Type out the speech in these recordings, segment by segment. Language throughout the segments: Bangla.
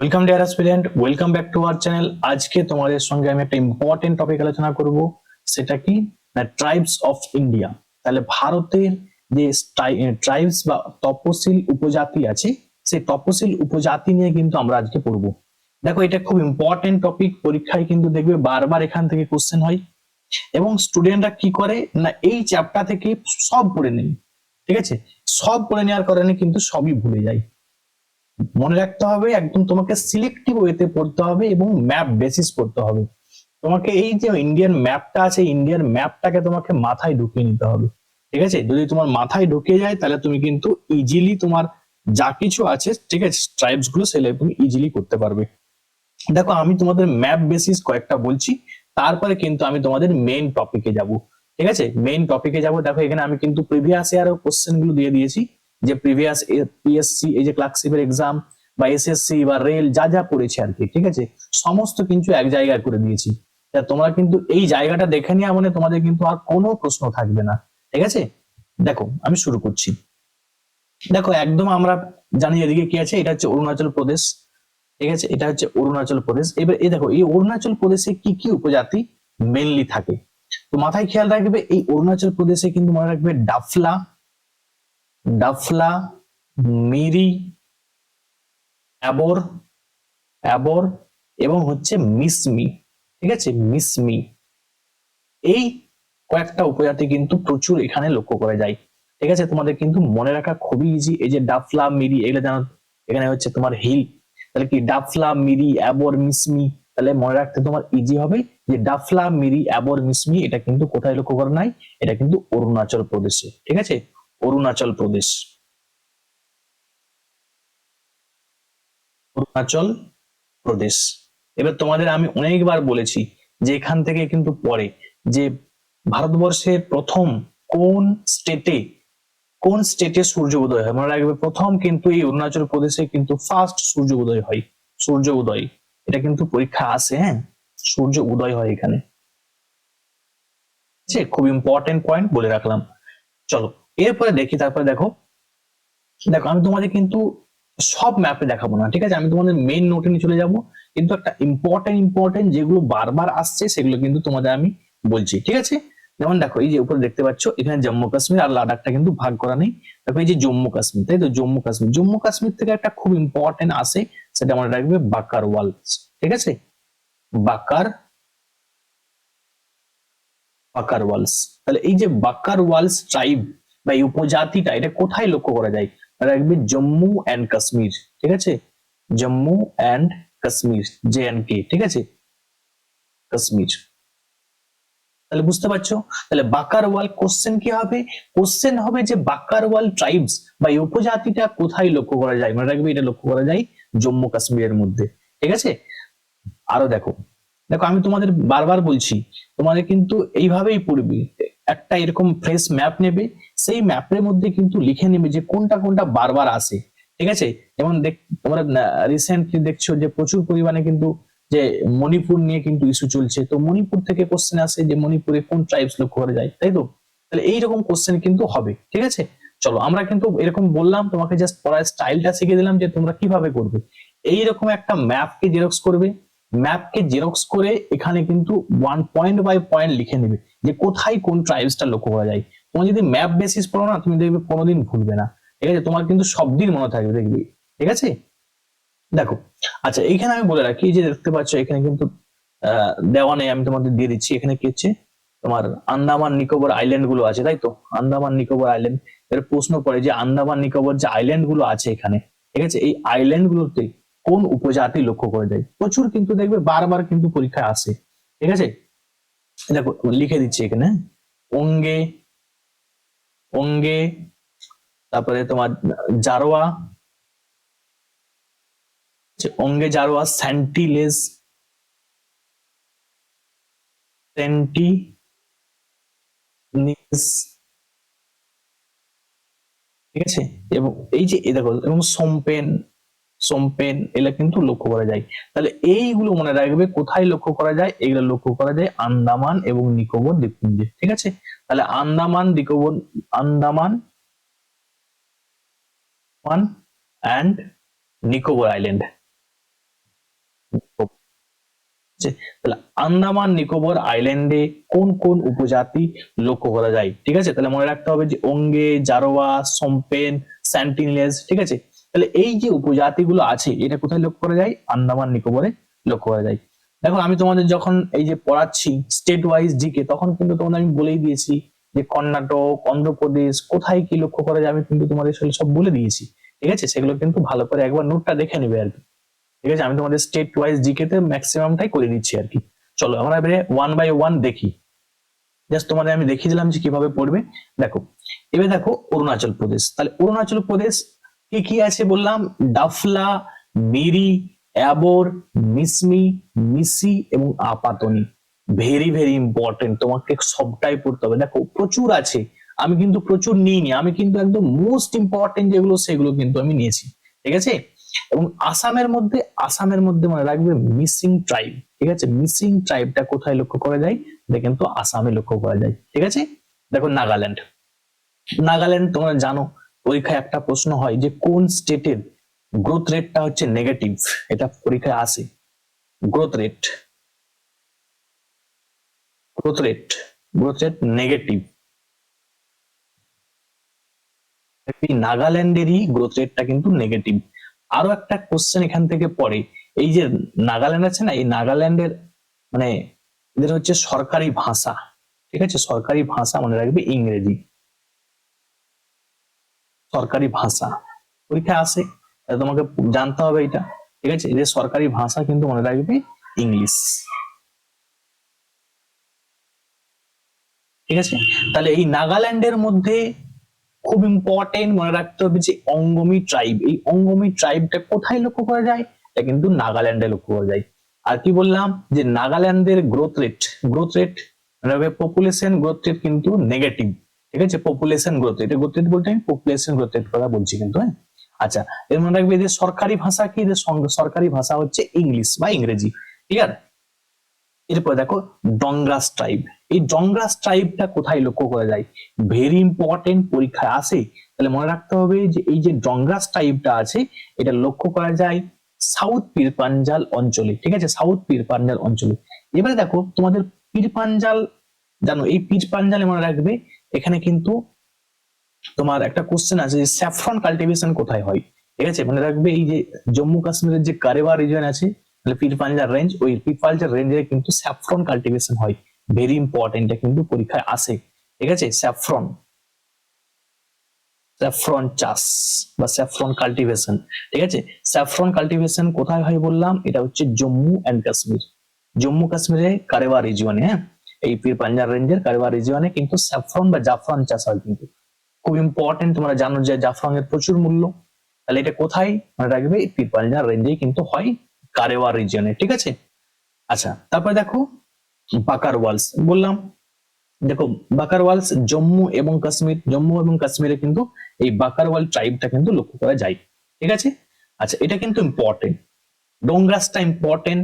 Welcome deer aspirant, welcome back to our channel. আজকে তোমাদের সঙ্গে আমি একটা ইম্পর্টেন্ট টপিক আলোচনা করব। সেটা কি না, ট্রাইবস অফ ইন্ডিয়া। তাহলে ভারতের যে ট্রাইবস বা তপশিল উপজাতি আছে, সেই তপশিল উপজাতি নিয়ে কিন্তু আমরা আজকে পড়বো। দেখো, এটা খুব ইম্পর্টেন্ট টপিক, পরীক্ষায় কিন্তু দেখবে বারবার এখান থেকে কোশ্চেন হয়। এবং স্টুডেন্টরা কি করে না, এই চ্যাপ্টার থেকে সব পড়ে নেয়। ঠিক আছে, সব পড়ে নেওয়ার কারণে কিন্তু সবই ভুলে যায়। মনে রাখতে হবে, একদম তোমাকে সিলেক্টিভ ওয়েতে পড়তে হবে এবং ম্যাপ বেসিস পড়তে হবে। তোমাকে এই যে ইন্ডিয়ান ম্যাপটা আছে, ইন্ডিয়ান ম্যাপটাকে তোমাকে মাথায় ঢুকিয়ে নিতে হবে। ঠিক আছে, যদি তোমার মাথায় ঢুকে যায় তাহলে তুমি কিন্তু ইজিলি তোমার যা কিছু আছে, ঠিক আছে, ট্রাইবস গুলো সেগুলো তুমি ইজিলি করতে পারবে। দেখো, আমি তোমাদের ম্যাপ বেসিস কয়েকটা বলছি, তারপরে কিন্তু আমি তোমাদের মেইন টপিকে যাব। ঠিক আছে, মেইন টপিকে যাব। দেখো, এখানে আমি কিন্তু প্রিভিয়াস ইয়ারও কোশ্চেন গুলো দিয়ে দিয়েছি, যে প্রিভিয়াস পিএসসি, এই যে ক্লার্কশিপের এক্সাম বা এসএসসি বা রেল যা যা পড়েছে আর কি, ঠিক আছে, সমস্ত কিন্তু এক জায়গায় করে দিয়েছি। তোমরা কিন্তু এই জায়গাটা দেখে নেওয়া মানে তোমাদের কিন্তু আর কোনো প্রশ্ন থাকবে না। ঠিক আছে, দেখো আমি শুরু করছি। দেখো, একদম আমরা জানি এদিকে কি আছে, এটা হচ্ছে অরুণাচল প্রদেশ। ঠিক আছে, এটা হচ্ছে অরুণাচল প্রদেশ। এবার এই দেখো, এই অরুণাচল প্রদেশে কি কি উপজাতি মেনলি থাকে। তো মাথায় খেয়াল রাখবে, এই অরুণাচল প্রদেশে কিন্তু মনে রাখবে ডাফলা, ডাফলা, মিরি, অ্যাবর, অ্যাবর এবং হচ্ছে মিসমি। ঠিক আছে, মিসমি, এই কয়েকটা উপজাতি কিন্তু প্রচুর এখানে লক্ষ্য করা যায়। ঠিক আছে, তোমাদের কিন্তু মনে রাখা খুবই ইজি। এই যে ডাফলা, মিরি, এগুলো জানো। এখানে হচ্ছে তোমার হিল, তাহলে কি ডাফলা, মিরি, অ্যাবর, মিসমি। তাহলে মনে রাখতে তোমার ইজি হবে যে ডাফলা, মিরি, অ্যাবর, মিসমি এটা কিন্তু কোথায় লক্ষ্য করা নাই, এটা কিন্তু অরুণাচল প্রদেশে। ঠিক আছে, অরুণাচল প্রদেশ, অরুণাচল প্রদেশ। এবার তোমাদের আমি অনেকবার বলেছি যে এখান থেকে কিন্তু পড়ে যে ভারতবর্ষের প্রথম কোন স্টেটে, কোন স্টেটে সূর্য উদয় হয়। মনে রাখবে, প্রথম কিন্তু এই অরুণাচল প্রদেশে কিন্তু ফার্স্ট সূর্য উদয় হয়। সূর্য উদয়, এটা কিন্তু পরীক্ষা আসে। হ্যাঁ, সূর্য উদয় হয় এখানে। খুব ইম্পর্টেন্ট পয়েন্ট বলে রাখলাম। চলো এরপরে দেখি, তারপরে দেখো, দেখো আমি তোমাদের কিন্তু সব ম্যাপে দেখাবো না। ঠিক আছে, আমি তোমাদের মেইন নোটে নিয়ে চলে যাব, কিন্তু একটা ইম্পর্টেন্ট ইম্পর্টেন্ট যেগুলো বারবার আসছে সেগুলো কিন্তু তোমাদের আমি বলছি। ঠিক আছে, যেমন দেখো, এই যে উপরে দেখতে পাচ্ছ, এখানে জম্মু কাশ্মীর আর লাদাখটা কিন্তু ভাগ করা নেই। দেখো, এই যে জম্মু কাশ্মীর, তাই তো, জম্মু কাশ্মীর, জম্মু কাশ্মীর থেকে একটা খুব ইম্পর্টেন্ট আসে, সেটা মনে রাখবে বাকার ওয়ালস। ঠিক আছে, বাকার, বাকার ওয়ালস। তাহলে এই যে বাকার ওয়ালস ট্রাইব বা এই উপজাতিটা, এটা কোথায় লক্ষ্য করা যায়, রাখবে জম্মু এন্ড কাশ্মীর। ঠিক আছে, Jammu and Kashmir, J and K. ঠিক আছে, কাশ্মীর। তাহলে বুঝতে পারছো, তাহলে বাকারওয়াল কোশ্চেন কি হবে, কোশ্চেন হবে যে বাকারওয়াল ট্রাইবস বা এই উপজাতিটা কোথায় লক্ষ্য করা যায়। মনে রাখবে, এটা লক্ষ্য করা যায় জম্মু কাশ্মীরের মধ্যে। ঠিক আছে, আরো দেখো, দেখো আমি তোমাদের বারবার বলছি, তোমাদের কিন্তু এইভাবেই পড়বি। একটা এরকম ফ্রেশ ম্যাপ নেবে, সেই ম্যাপের মধ্যে কিন্তু লিখে নেবে যে কোনটা কোনটা বারবার আসে। ঠিক আছে, যেমন তোমরা রিসেন্টলি দেখছো যে প্রচুর পরিমাণে কিন্তু যে মণিপুর নিয়ে কিন্তু ইস্যু চলছে। তো মণিপুর থেকে কোশ্চেন আসে যে মণিপুরে কোন ট্রাইবস লক্ষ্য করা যায়, তাই তো। তাহলে এইরকম কোশ্চেন কিন্তু হবে। ঠিক আছে, চলো আমরা কিন্তু এরকম বললাম, তোমাকে জাস্ট পড়ার স্টাইলটা শিখে দিলাম যে তোমরা কিভাবে করবে। এইরকম একটা ম্যাপকে জেরক্স করবে, ম্যাপকে জেরক্স করে এখানে কিন্তু ওয়ান পয়েন্ট বাই পয়েন্ট লিখে নেবে যে কোথায় কোন ট্রাইবসটা লক্ষ্য করা যায়। তুমি যদি ম্যাপ বেসিস পড়ো না, তুমি দেখবে কোনোদিন ভুলবে না। ঠিক আছে, তোমার কিন্তু সব দিন মনে থাকবে, দেখবে। ঠিক আছে, দেখো, আচ্ছা এখানে আমি বলে রাখি, যে দেখতে পাচ্ছ এখানে কিন্তু দেওয়া নেই, আমি তোমাদের দিয়ে দিচ্ছি। এখানে কি হচ্ছে, তোমার আন্দামান নিকোবর আইল্যান্ড গুলো আছে, তাই তো, আন্দামান নিকোবর আইল্যান্ড। এর প্রশ্ন পড়ে যে আন্দামান নিকোবর যে আইল্যান্ড গুলো আছে এখানে, ঠিক আছে, এই আইল্যান্ড গুলোতে কোন উপজাতি লক্ষ্য করে যায়। প্রচুর কিন্তু দেখবে বারবার কিন্তু পরীক্ষায় আসে। ঠিক আছে, দেখো লিখে দিচ্ছি এখানে, ওঙ্গে, ওঙ্গে, তারপরে তোমার জারোয়া, ওঙ্গে জারোয়া, স্যান্টিলেজ, সেন্টিনিজ। ঠিক আছে, এবং এই যে এই দেখো, এবং সোমপেন, সোমপেন এগুলা কিন্তু লক্ষ্য করা যায়। তাহলে এইগুলো মনে রাখবে কোথায় লক্ষ্য করা যায়, এগুলো লক্ষ্য করা যায় আন্দামান এবং নিকোবর দ্বীপপুঞ্জে। ঠিক আছে, তাহলে আন্দামান নিকোবর, আন্দামান অ্যান্ড নিকোবর আইল্যান্ড। তাহলে আন্দামান নিকোবর আইল্যান্ডে কোন কোন উপজাতি লক্ষ্য করা যায়, ঠিক আছে। তাহলে মনে রাখতে হবে যে ওঙ্গে, জারোয়া, সোমপেন, স্যান্টিনেলেজ, ঠিক আছে। তাহলে এই যে উপজাতিগুলো আছে এটা কোথায় লক্ষ্য করা যায়, আন্দামান নিকোবরে লক্ষ্য করা যায়। দেখো আমি তোমাদের যখন এই যে পড়াচ্ছি স্টেট ওয়াইজ জিকে, তখন কিন্তু তোমাদের আমি বলেই দিয়েছি যে কর্ণাটক, অন্ধ্রপ্রদেশ কোথায় কি লক্ষ্য করা যায়, আমি কিন্তু তোমাদের সেগুলো সব বলে দিয়েছি, ঠিক আছে। সেগুলো কিন্তু ভালো করে একবার নোটটা দেখে নেবে আর কি, ঠিক আছে। আমি তোমাদের স্টেট ওয়াইজ জিকে তে ম্যাক্সিমামটাই করে দিচ্ছি আর কি। চলো আমরা এবারে ওয়ান বাই ওয়ান দেখি। জাস্ট তোমাদের আমি দেখিয়ে দিলাম যে কিভাবে পড়বে। দেখো এবার দেখো অরুণাচল প্রদেশ, তাহলে অরুণাচল প্রদেশ কি কি আছে বললাম, ডাফলা, মিরি, অ্যাবোর, মিসমি, মিসি এবং আপাতনি। ভেরি ভেরি ইম্পর্টেন্ট, তোমাকে সবটাই পড়তে হবে। দেখো প্রচুর আছে, আমি কিন্তু প্রচুর নিইনি, আমি কিন্তু একদম মোস্ট ইম্পর্টেন্ট যেগুলো সেগুলো কিন্তু আমি নিয়েছি, ঠিক আছে। এবং আসামের মধ্যে মনে রাখবে মিসিং ট্রাইব, ঠিক আছে। মিসিং ট্রাইবটা কোথায় লক্ষ্য করা যায়, এটা কিন্তু আসামে লক্ষ্য করা যায়, ঠিক আছে। দেখো নাগাল্যান্ড, নাগাল্যান্ড তোমরা জানো পরীক্ষায় একটা প্রশ্ন হয় যে কোন স্টেটের গ্রোথ রেটটা হচ্ছে নেগেটিভ, এটা পরীক্ষায় আসে। Growth rate, growth rate, growth rate negative, নাগাল্যান্ডেরই গ্রোথ রেটটা কিন্তু নেগেটিভ। আরো একটা কোশ্চেন এখান থেকে পড়ে, এই যে নাগাল্যান্ড আছে না, এই নাগাল্যান্ডের মানে এদের হচ্ছে সরকারি ভাষা, ঠিক আছে। সরকারি ভাষা মনে রাখবে ইংরেজি, সরকারি ভাষা পরীক্ষা আসে, তোমাকে জানতে হবে এটা, ঠিক আছে। এদের সরকারি ভাষা কিন্তু মনে রাখবে ইংলিশ, ঠিক আছে। তাহলে এই নাগাল্যান্ডের মধ্যে খুব ইম্পর্টেন্ট মনে রাখতে হবে যে অঙ্গমি ট্রাইব, এই অঙ্গমি ট্রাইবটা কোথায় লক্ষ্য করা যায়, এটা কিন্তু নাগাল্যান্ডে লক্ষ্য করা যায়। আর কি বললাম যে নাগাল্যান্ডের গ্রোথ রেট, গ্রোথ রেট মানে পপুলেশন গ্রোথ রেট কিন্তু নেগেটিভ, ঠিক আছে। Population growth rate, growth rate বলতে আমি পপুলেশন গ্রোথ রেট কথা বলছি কিন্তু, হ্যাঁ। আচ্ছা এর মনে রাখবে এদের সরকারি ভাষা কি, এদের সরকারি ভাষা হচ্ছে ইংলিশ বা ইংরেজি, ক্লিয়ার। এরপর দেখো ডংগ্রাস ট্রাইব, এই ডংগ্রাস ট্রাইবটা কোথায় লক্ষ্য করা যায়, ভেরি ইম্পর্টেন্ট, পরীক্ষায় আসে। তাহলে মনে রাখতে হবে যে এই যে ডংগ্রাস ট্রাইবটা আছে এটা লক্ষ্য করা যায় সাউথ পীরপাঞ্জাল অঞ্চলে, ঠিক আছে, সাউথ পীরপাঞ্জাল অঞ্চলে। এবারে দেখো তোমাদের পীরপাঞ্জাল জানো, এই পীরপাঞ্জালে মনে রাখবে এখানে কিন্তু তোমার একটা কোশ্চেন আছে যে স্যাফরন কাল্টিভেশন কোথায় হয়, ঠিক আছে। মনে রাখবে এই যে জম্মু কাশ্মীরের যে কারেওয়া রিজন আছে, মানে পীরপাঞ্জাল রেঞ্জ, ওই পীরপাঞ্জাল রেঞ্জে কিন্তু স্যাফরন কাল্টিভেশন হয়, ভেরি ইম্পর্টেন্ট, এটা কিন্তু পরীক্ষায় আসে, ঠিক আছে। স্যাফরন, স্যাফরন চাষ বা স্যাফরন কাল্টিভেশন, ঠিক আছে। স্যাফরন কাল্টিভেশন কোথায় হয় বললাম, এটা হচ্ছে জম্মু এন্ড কাশ্মীর, জম্মু কাশ্মীরে কারেওয়া রিজিয়নে, হ্যাঁ। এই পীরপাঞ্জাল রেঞ্জের কারেওয়া রিজিয়নে কিন্তু স্যাফরন বা জাফরান চাষ হয় কিন্তু, খুব ইম্পর্টেন্ট, তোমরা জানো যে জাফরান এর প্রচুর মূল্য। তাহলে এটা কোথায় মনে রাখবে, পীরপাঞ্জাল রেঞ্জেই কিন্তু হয়, কারেওয়া রিজিয়নে, ঠিক আছে। আচ্ছা তারপরে দেখো বাকারওয়ালস বললাম, দেখো বাকারওয়ালস জম্মু এবং কাশ্মীর, জম্মু এবং কাশ্মীরে কিন্তু এই বাকারওয়াল ট্রাইবটা কিন্তু লক্ষ্য করা যায়, ঠিক আছে। আচ্ছা এটা কিন্তু ইম্পর্টেন্ট, ডোংগ্রাসটা ইম্পর্টেন্ট,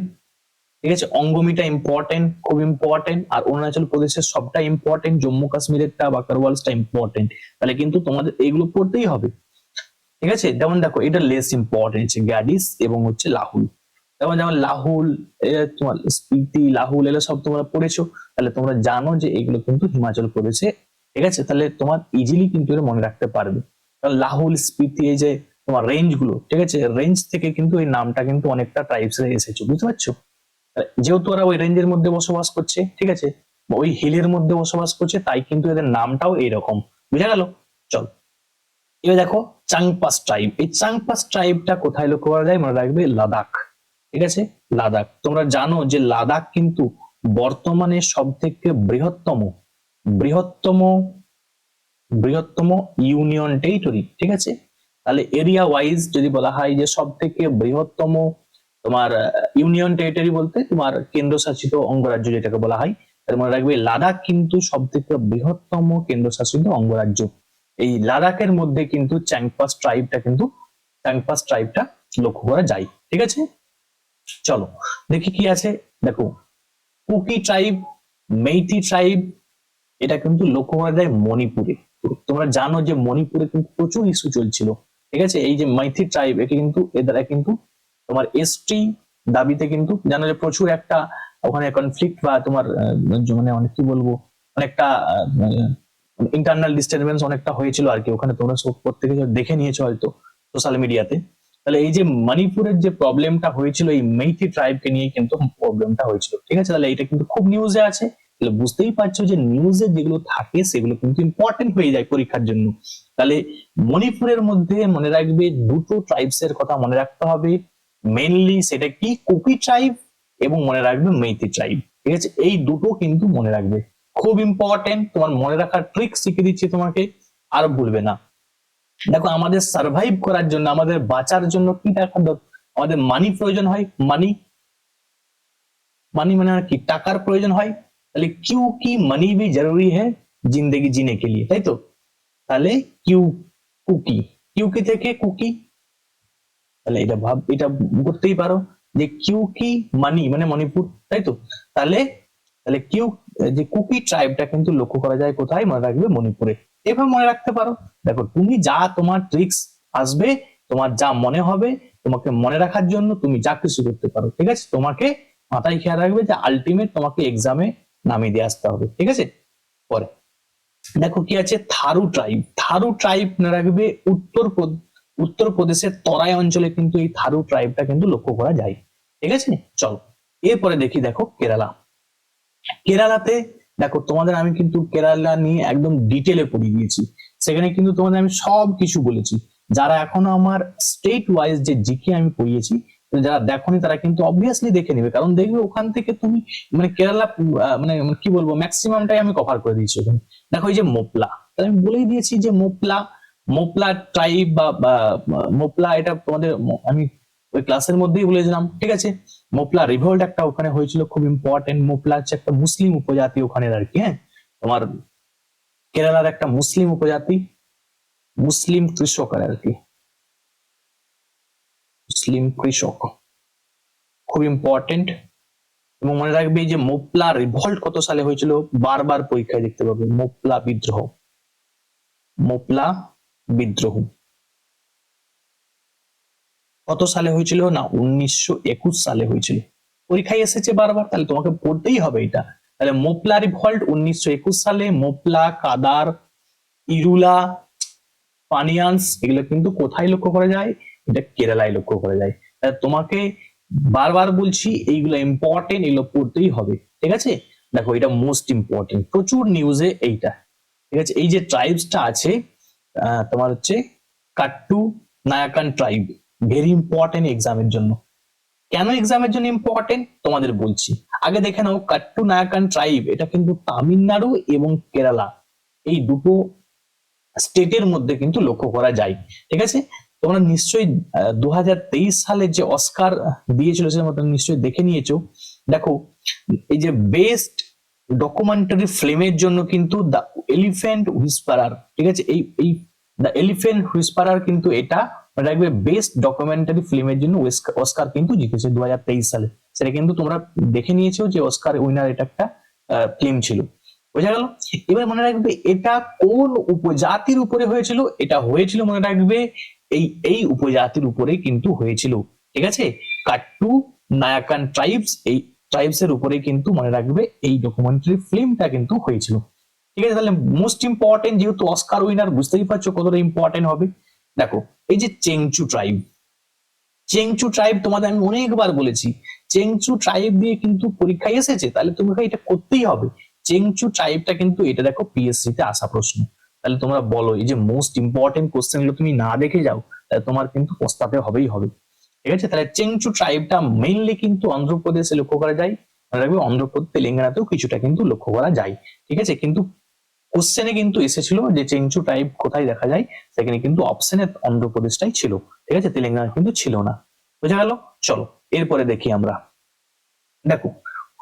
ঠিক আছে, অঙ্গমিটা ইম্পর্টেন্ট, খুব ইম্পর্টেন্ট, আর অরুণাচল প্রদেশের সবটা ইম্পর্টেন্ট, জম্মু কাশ্মীরেরটা বাকারওয়ালসটা ইম্পর্টেন্ট। তাহলে কিন্তু তোমাদের এইগুলো পড়তেই হবে, ঠিক আছে। যেমন দেখো এটা লেস ইম্পর্টেন্ট হচ্ছে গ্যাডিস এবং হচ্ছে লাহুল, যেমন যেমন লাহুল, তোমার স্পিতি, লাহুল এগুলো সব তোমরা পড়েছো, তাহলে তোমরা জানো যে এগুলো কিন্তু হিমাচল প্রদেশে, ঠিক আছে। তাহলে তোমার ইজিলি কিন্তু এটা মনে রাখতে পারবে, কারণ লাহুল, স্পিতি এই যে তোমার রেঞ্জ গুলো, ঠিক আছে, রেঞ্জ থেকে কিন্তু এই নামটা কিন্তু অনেকটা ট্রাইবস এর এসেছে, বুঝতে পারছো। যেহেতু ওরা ওই রেঞ্জের মধ্যে বসবাস করছে, ঠিক আছে, ওই হিলের মধ্যে বসবাস করছে, তাই কিন্তু এদের নামটাও এইরকম, বুঝা গেল। চল এবার দেখো চাংপাস ট্রাইব, এই চাংপাস ট্রাইবটা কোথায় লক্ষ্য করা যায়, মনে রাখবে লাদাখ, ঠিক আছে। লাদাখ, তোমরা জানো যে লাদাখ কিন্তু বর্তমানে সব থেকে বৃহত্তম বৃহত্তম বৃহত্তম ইউনিয়ন টেরিটরি, ঠিক আছে। তাহলে এরিয়া ওয়াইজ যদি বলা হয় যে সব থেকে বৃহত্তম তোমার ইউনিয়ন টেরিটরি বলতে তোমার কেন্দ্রশাসিত অঙ্গরাজ্য যেটাকে বলা হয়, তার মনে রাখবে লাদাখ কিন্তু সব থেকে বৃহত্তম কেন্দ্রশাসিত অঙ্গরাজ্য। এই লাদাখের মধ্যে কিন্তু চ্যাংপাস ট্রাইবটা লক্ষ্য করা যায়, ঠিক আছে। চলো দেখি কি আছে, দেখো কুকি ট্রাইব, মেইতি ট্রাইব, এটা কিন্তু লক্ষ্য করা যায় মণিপুরে। তোমরা জানো যে মণিপুরে কিন্তু প্রচুর ইস্যু চলছিল, ঠিক আছে। এই যে মাইথি ট্রাইব, একে কিন্তু এ দ্বারা কিন্তু তোমার এসটি দাবিতে কিন্তু জানো যে প্রচুর একটা ওখানে কনফ্লিক্ট বা তোমার মানে অনেক কি বলবো অনেকটা ইন্টারনাল ডিস্টারবেন্স অনেকটা হয়েছিল আর কি ওখানে, তোমরা সব প্রত্যেকে দেখে নিয়েছো হয়তো সোশ্যাল মিডিয়াতে। তাহলে এই যে মণিপুরের যে প্রবলেমটা হয়েছিল এই মেইতি ট্রাইবকে নিয়ে কিন্তু প্রবলেমটা হয়েছিল, ঠিক আছে? তাহলে এটা কিন্তু খুব নিউজে আছে, তাহলে বুঝতেই পারছো যে নিউজে যেগুলো থাকে সেগুলো কিন্তু ইম্পর্টেন্ট হয়ে যায় পরীক্ষার জন্য। তাহলে মণিপুরের মধ্যে মনে রাখবে দুটো ট্রাইবস এর কথা মনে রাখতে হবে, মেইনলি সেটা কি কুকি ট্রাইব এবং মনে রাখবে মেইতি ট্রাইব, ঠিক আছে? এই দুটো কিন্তু মনে রাখবে, খুব ইম্পর্টেন্ট, তোমার মনে রাখার ট্রিক শিখে দিচ্ছি তোমাকে, আর ভুলবে না। দেখো আমাদের সার্ভাইভ করার জন্য, আমাদের বাঁচার জন্য কি টাকা আমাদের মানি প্রয়োজন হয়, মানি, মানি মানে কি টাকার প্রয়োজন হয়। তাহলে কিউ কি মানি भी जरूरी है जिंदगी जीने के लिए, তাই তো? তাহলে কিউ কুকি, কিউ কি থেকে কুকি, তাহলে এটা ভাব, এটা করতেই পারো যে কিউ কি মানি মানে মণিপুর, তাই তো? তাহলে তাহলে কিউ যে কুকি ট্রাইবটা কিন্তু লক্ষ্য করা যায় কোথায়, মনে রাখবে মণিপুরে। এভাবে মনে রাখতে পারো। দেখো তুমি যা তোমার ট্রিক্স আসবে, তোমার যা মনে হবে, তোমাকে মনে রাখার জন্য তুমি যা কিছু করতে পারো, ঠিক আছে? তোমাকে মাথায় খেয়াল রাখবে যে আলটিমেট তোমাকে এক্সামে নামিয়ে দিয়ে আসতে হবে, ঠিক আছে? পরে দেখো কি আছে, থারু ট্রাইব। থারু ট্রাইব মনে রাখবে উত্তরপ্রদেশের তরাই অঞ্চলে কিন্তু এই থারু ট্রাইবটা কিন্তু লক্ষ্য করা যায়, ঠিক আছে? চলো এরপরে দেখি, দেখো কেরালা। কেরালাতে দেখো তোমাদের আমি কিন্তু কেরালা নিয়ে একদম ডিটেলে পড়িয়ে দিয়েছি, সেখানে কিন্তু তোমাদের আমি সব কিছু বলেছি। যারা এখনো আমার স্টেট ওয়াইজ যে জিকে আমি পড়িয়েছি, যারা দেখোনি তারা কিন্তু অবভিয়াসলি দেখে নেবে, কারণ দেখবে ওখান থেকে তুমি মানে কেরালা মানে কি বলবো ম্যাক্সিমামটাই আমি কভার করে দিয়েছি ওখানে। দেখো এই যে মোপলা, আমি বলেই দিয়েছি যে মোপলা, মোপলা ট্রাইব বা মোপলা, এটা তোমাদের আমি ওই ক্লাসের মধ্যেই বলেছিলাম, ঠিক আছে? মোপলা রিভোল্ট একটা ওখানে হয়েছিল, খুব ইম্পর্টেন্ট। মোপলা হচ্ছে একটা মুসলিম উপজাতি ওখানে আর কি, হ্যাঁ, তোমার কেরালার একটা মুসলিম উপজাতি, মুসলিম কৃষক আর কি, মুসলিম কৃষক, খুব ইম্পর্টেন্ট। এবং মনে রাখবে যে মোপলা রিভল্ট কত সালে হয়েছিল, বারবার পরীক্ষায় দেখতে পাবে, মোপলা বিদ্রোহ, মোপলা বিদ্রোহ কত সালে হয়েছিল না 1921 সালে হয়েছিল, পরীক্ষায় এসেছে বারবার, তাহলে তোমাকে পড়তেই হবে এটা। তাহলে মোপলা রিভল্ট 1921 সালে, মোপলা, কাদার, ইরুলা, পানিয়ান্স, এগুলো কিন্তু কোথায় লক্ষ্য করা যায়, এটা কেরালায় লক্ষ্য করা যায়। তাহলে তোমাকে বারবার বলছি এইগুলো ইম্পর্টেন্ট, এগুলো পড়তেই হবে, ঠিক আছে? দেখো এটা মোস্ট ইম্পর্টেন্ট, প্রচুর নিউজে এইটা, ঠিক আছে? এই যে ট্রাইবসটা আছে তোমার হচ্ছে কাট্টু নায়াকান ট্রাইব, ভেরি ইম্পর্টেন্ট এক্সামের জন্য। কেন এক্সামের জন্য ইম্পর্টেন্ট তোমাদের বলছি, আগে দেখে নাও। কাট্টু নায়াকান ট্রাইব এটা কিন্তু তামিলনাড়ু এবং কেরালা এই দুটো স্টেটের মধ্যে কিন্তু লক্ষ্য করা যায়, ঠিক আছে? তোমরা নিশ্চয়ই 2023 সালে যে অস্কার দিয়েছিল সেটা তোমরা নিশ্চয়ই দেখে নিয়েছো। দেখো এই যে বেস্ট ডকুমেন্টারি ফিল্মের জন্য কিন্তু দ্য এলিফ্যান্ট হুইসপারার, ঠিক আছে? এই দ্য এলিফ্যান্ট হুইসপারার কিন্তু এটা মনে রাখবে বেস্ট ডকুমেন্টারি ফিল্মের জন্য অস্কার কিন্তু জিতেছে 2023 সালে। সেটা কিন্তু তোমরা দেখে নিয়েছো যে অস্কার উইনার এটা একটা ফিল্ম ছিল, বোঝা গেল? এবার মনে রাখবে এটা কোন উপজাতির উপরে হয়েছিল, এটা হয়েছিল মনে রাখবে এই এই উপজাতির উপরে কিন্তু হয়েছিল, ঠিক আছে? কাট্টু নায়াকান ট্রাইবস, এই ট্রাইবস এর উপরে কিন্তু মনে রাখবে এই ডকুমেন্টারি ফিল্মটা কিন্তু হয়েছিল, ঠিক আছে? তাহলে মোস্ট ইম্পর্টেন্ট, যেহেতু অস্কার উইনার বুঝতেই পারছো কতটা ইম্পর্টেন্ট হবে। দেখো এই যে চেংচু ট্রাইব, চেংচু ট্রাইব তোমাদের আমি অনেকবার বলেছি, চেংচু ট্রাইব দিয়ে কিন্তু পরীক্ষায় এসেছে, তাহলে তোমাকে এটা করতেই হবে। চেংচু ট্রাইবটা কিন্তু এটা দেখো পিএসসি তে আসা প্রশ্ন, তাহলে তোমরা বলো এই যে মোস্ট ইম্পর্টেন্ট কোশ্চেন গুলো তুমি না দেখে যাও, তাহলে তোমার কিন্তু পস্তাতে হবেই হবে, ঠিক আছে? তাহলে চেংচু ট্রাইবটা মেইনলি কিন্তু অন্ধ্রপ্রদেশে লক্ষ্য করা যায়, মনে রাখবে অন্ধ্রপ্রদেশ তেলেঙ্গানাতেও কিছুটা কিন্তু লক্ষ্য করা যায়, ঠিক আছে? কিন্তু কোশ্চেনে কিন্তু এসেছিল যে চেংচু ট্রাইব কোথায় দেখা যায়, সেখানে কিন্তু অপশনে অন্ধ্রপ্রদেশটাই ছিল, ঠিক আছে? তেলেঙ্গানা কিন্তু ছিল না, বোঝা গেল? চলো এরপরে দেখি আমরা। দেখো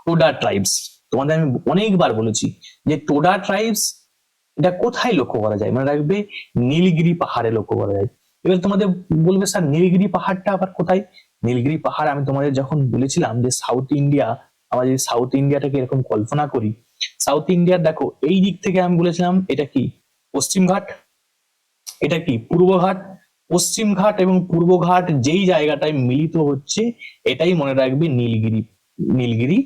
টোডা ট্রাইবস, তোমাদের আমি অনেকবার বলেছি যে টোডা ট্রাইবস এটা কোথায় লক্ষ্য করা যায়, মনে রাখবে নীলগিরি পাহাড়ে লক্ষ্য করা যায়। এবার তোমাদের বলবে স্যার নীলগিরি পাহাড়টা আবার কোথায়? নীলগিরি পাহাড় আমি তোমাদের যখন বলেছিলাম যে সাউথ ইন্ডিয়া, আমরা যদি সাউথ ইন্ডিয়াটাকে এরকম কল্পনা করি, সাউথ ইন্ডিয়ার দেখো এই দিক থেকে আমি বলেছিলাম এটা কি পশ্চিম ঘাট, এটা কি পূর্ব ঘাট, পশ্চিমঘাট এবং পূর্বঘাট যেই জায়গাটায় মিলিত হচ্ছে এটাই মনে রাখবে নীলগিরি, নীলগিরি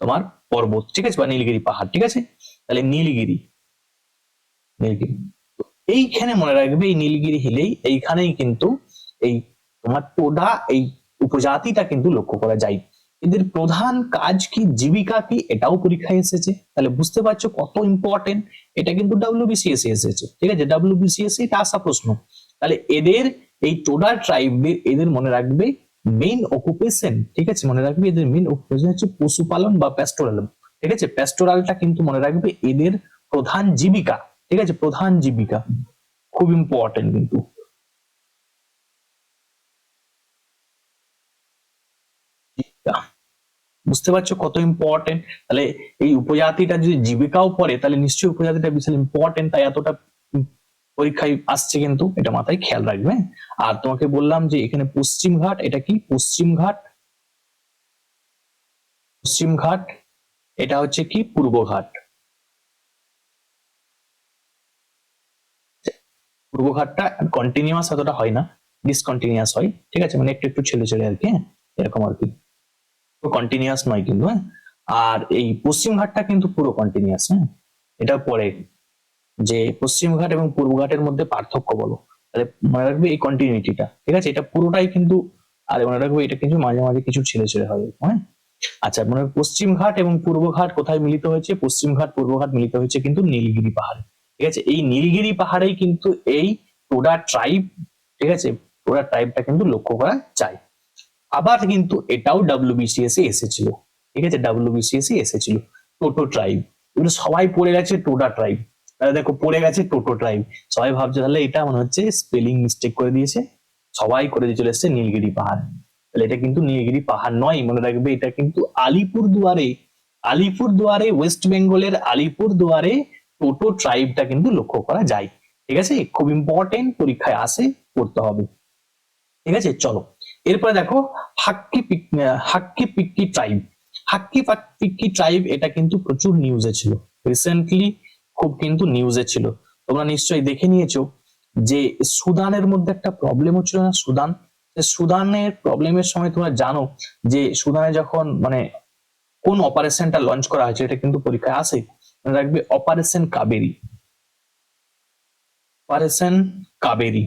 তোমার পর্বত, ঠিক আছে, বা নীলগিরি পাহাড়, ঠিক আছে। তাহলে নীলগিরি, নীলগিরি এইখানে মনে রাখবে এই নীলগিরি হিলেই এইখানেই কিন্তু এই তোমার টোডা এই উপজাতিটা কিন্তু লক্ষ্য করা যায়। এদের প্রধান কাজ কি, জীবিকা কি, এটাও পরীক্ষায় এসেছে। তাহলে বুঝতে পারছো কত ইম্পর্টেন্ট। এটা কিন্তু ডাব্লিউবিসিএস এসেছে, ঠিক আছে, ডাব্লিউবিসিএস এটা আসা প্রশ্ন। তাহলে এদের এই টোডা ট্রাইবদের এদের মনে রাখবে মেইন অকুপেশন, ঠিক আছে, মনে রাখবে এদের মেইন অকুপেশন হচ্ছে পশুপালন বা প্যাস্টোরাল, ঠিক আছে। প্যাস্টোরালটা কিন্তু মনে রাখবে এদের প্রধান জীবিকা, ঠিক আছে, প্রধান জীবিকা, খুব ইম্পর্টেন্ট কিন্তু। বুঝতে পারছো কত ইম্পর্টেন্ট। তাহলে এই উপজাতিটা যদি জীবিকাও পড়ে তাহলে নিশ্চয়ই উপজাতিটা বিশাল ইম্পর্টেন্ট, তাই এতটা পরীক্ষায় আসছে, কিন্তু এটা মাথায় খেয়াল রাখবে। আর তোমাকে বললাম যে এখানে পশ্চিমঘাট, এটা কি পশ্চিমঘাট, পশ্চিমঘাট এটা হচ্ছে কি পূর্বঘাট, পূর্বঘাটটা কন্টিনিউয়াস এতটা হয় না, ডিসকন্টিনিউয়াস হয়, ঠিক আছে, মানে একটু একটু ছেড়ে ছেড়ে আর কি, হ্যাঁ, এরকম আর কি, কন্টিনিউয়াস নয় কিন্তু, হ্যাঁ। আর এই পশ্চিমঘাটটা কিন্তু পুরো কন্টিনিউয়াস, হ্যাঁ। এটা পরে যে পশ্চিমঘাট এবং পূর্বঘাটের মধ্যে পার্থক্য বলো, তাহলে মনে রাখবে এই কন্টিনিউটিটা, ঠিক আছে, এটা পুরোটাই কিন্তু, আর মনে রাখবে এটা কিন্তু মাঝে মাঝে কিছু ছেড়ে ছেড়ে হয়, হ্যাঁ। আচ্ছা, মনে রাখবে পশ্চিমঘাট এবং পূর্বঘাট কোথায় মিলিত হয়েছে, পশ্চিমঘাট পূর্বঘাট মিলিত হয়েছে কিন্তু নীলগিরি পাহাড়ে, ঠিক আছে। এই নীলগিরি পাহাড়েই কিন্তু এই টোডা ট্রাইব, ঠিক আছে, টোডা ট্রাইবটা কিন্তু লক্ষ্য করা যায়। আবার কিন্তু এটাও ডাব্লিউবিসিএস এ এসেছিল, ঠিক আছে, ডাব্লিউবিসিএস এ এসেছিল টোটো ট্রাইব, এগুলো সবাই পড়ে গেছে টোডা ট্রাইব, তাহলে দেখো পড়ে গেছে টোটো ট্রাইব, সবাই ভাবছে তাহলে এটা মনে হচ্ছে স্পেলিং মিস্টেক করে দিয়েছে, সবাই করে দিয়ে চলে এসছে নীলগিরি পাহাড়। তাহলে এটা কিন্তু নীলগিরি পাহাড় নয়, মনে রাখবে এটা কিন্তু আলিপুর দুয়ারে, আলিপুর দুয়ারে ওয়েস্ট বেঙ্গলের আলিপুর দুয়ারে টোটো ট্রাইবটা কিন্তু লক্ষ্য করা যায়, ঠিক আছে, খুব ইম্পর্টেন্ট, পরীক্ষায় আসে, পড়তে হবে, ঠিক আছে। চলো এরপরে দেখো হাক্কি পিক্কি ট্রাইব, হাক্কি পিক্কি ট্রাইব এটা কিন্তু প্রচুর নিউজে ছিল রিসেন্টলি, খুব কিন্তু নিউজে ছিল, তোমরা নিশ্চয়ই দেখে নিয়েছো যে সুদানের মধ্যে একটা প্রবলেম হচ্ছিল না, সুদান, সুদানের প্রবলেমের সময় তোমরা জানো যে সুদানে যখন মানে কোন অপারেশনটা লঞ্চ করা হয়েছে, এটা কিন্তু পরীক্ষায় আসে, মনে রাখবে অপারেশন কাবেরী, অপারেশন কাবেরী,